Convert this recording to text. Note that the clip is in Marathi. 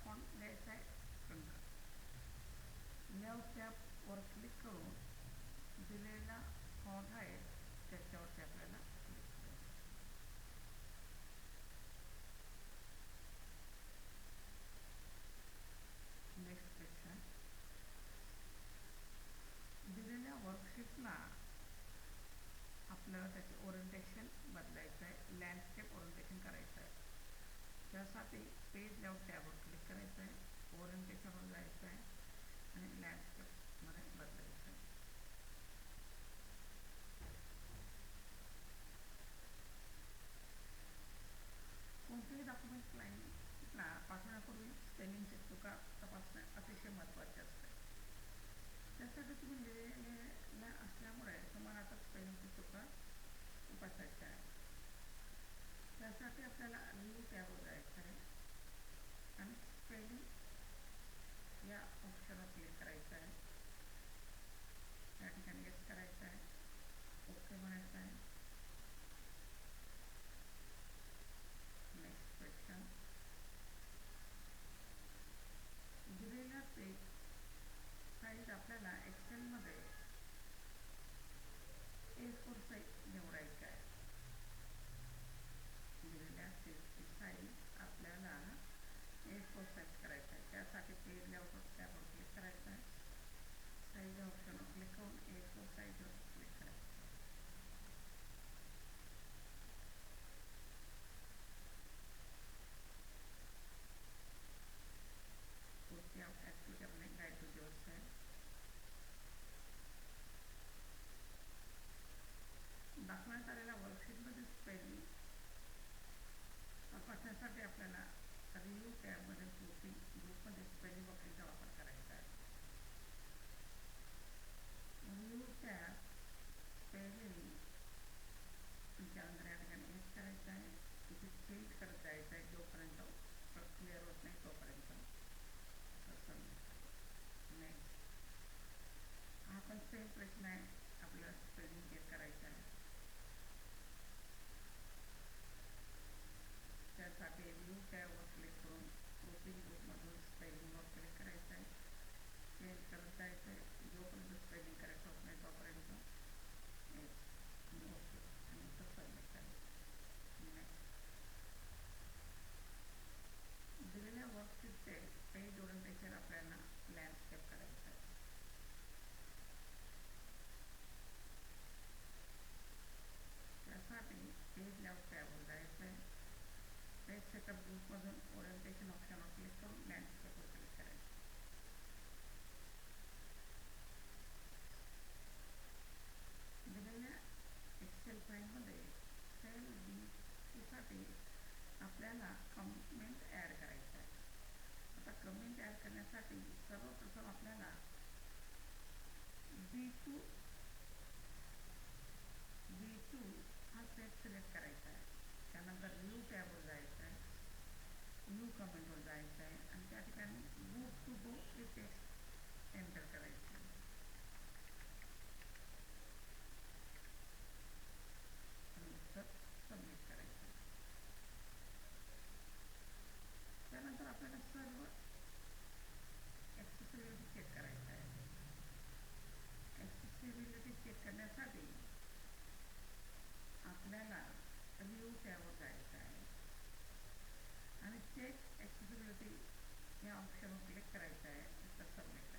फॉन्ट द्यायचा आहे फ्रंट. लेआउट टॅबवर क्लिक करून दिलेला फॉन्ट आहे त्याच्यावरती आपल्याला क्लिक करायचं. Next section. दिलेल्या वर्कशीटला आपल्याला त्याचे ओरिएंटेशन बदलायचं आहे, लँडस्केप ओरिएंटेशन करायचं आहे. त्यासाठी पेज लेआउट टॅबवर क्लिक करायचं आहे, ओरिएंटेशनवर जायचं आहे आणि लँडस्केपमध्ये बदलायचं आहे. कोणतेही डॉक्युमेंट क्लायंटला पाठवण्यापूर्वी स्पेलिंगची चुका तपासणे अतिशय महत्त्वाचे असते. त्यासाठी तुम्ही लिहिलेल्या असल्यामुळे तुम्हाला आता स्पेलिंगची चुका तपासायच्या आहे. त्यासाठी आपल्याला रिव्ह्यू टॅबवर जायचं आहे आणि स्पेलिंग या ऑप्शनवर क्लिक करायचं आहे. या ठिकाणी येस करायचं आहे, ओके म्हणायचं आहे. Next question. दिलेल्या पेज साईज आपल्याला एक्सेलमध्ये A4 साईज निवडायची आहे. दिलेल्या पेजची साईज आपल्याला A4 साईज करायचं आहे. त्यासाठी पेज लेआउट टॅबवर क्लिक करायचं आहे, साईज ऑप्शनवर क्लिक करून A4 साईजवर क्लिक करायचं आहे. पुढची ॲक्टिव्हिटी आपली गाईड टू दी वेबसाईट. दाखवण्यात आलेल्या वर्कशीटमध्ये स्पेलिंग तपासण्यासाठी आपल्याला रिव्ह्यू टॅबमध्ये ग्रुपमध्ये स्पेलिंग ऑप्शनचा वापर करायचा आहे. रिव्ह्यू टॅब स्पेलिंग त्यानंतर या ठिकाणी येस करायचं आहे. इथे चेंज करत जायचं आहे जोपर्यंत क्लिअर होत नाही तोपर्यंत. नेक्स्ट. हा पण सेम प्रश्न आहे, आपल्याला स्पेलिंग चेक करायचं आहे. त्यासाठी रिव्ह्यू टॅबवर क्लिक करून ग्रुपमधून स्पेलिंगवर क्लिक करायचं आहे, चेंज करत जायचं आहे जोपर्यंत स्पेलिंग करेक्ट होत नाही तोपर्यंत. ओके आणि सबमिट करायचं. नेक्स्ट. दिलेल्या वर्कशीटचे पेज ओरिएंटेशन आपल्याला लँडस्केप करायचं आहे. त्यासाठी पेज लेआउट टॅबवर जायचं आहे, पेज सेटअप ग्रुपमधून ओरिएंटेशन ऑप्शनवर क्लिक करून लँडस्केपवर क्लिक करायचं. दिलेल्या एक्सेल फाईलमध्ये सेल B2साठी आपल्याला कमेंट ॲड करायचं आहे. आता कमेंट ॲड करण्यासाठी सर्वप्रथम आपल्याला B2 हा सेट सिलेक्ट करायचा आहे. त्यानंतर रिव्ह्यू टॅबवर जायचं आहे, न्यू कमेंटवर जायचं आहे आणि त्या ठिकाणी गुड टू गो हे टेक्स्ट एंटर करायचं आहे. सबमिट करायचं. त्यानंतर आपल्याला सर्व ॲक्सेसिबिलिटी चेक करायचं आहे. ॲक्सेसिबिलिटी चेक करण्यासाठी आपल्याला रिव्ह्यू टॅबवर जायचं आहे आणि चेक ॲक्सेसिबिलिटी या ऑप्शनवर क्लिक करायचं आहे, तर सबमिट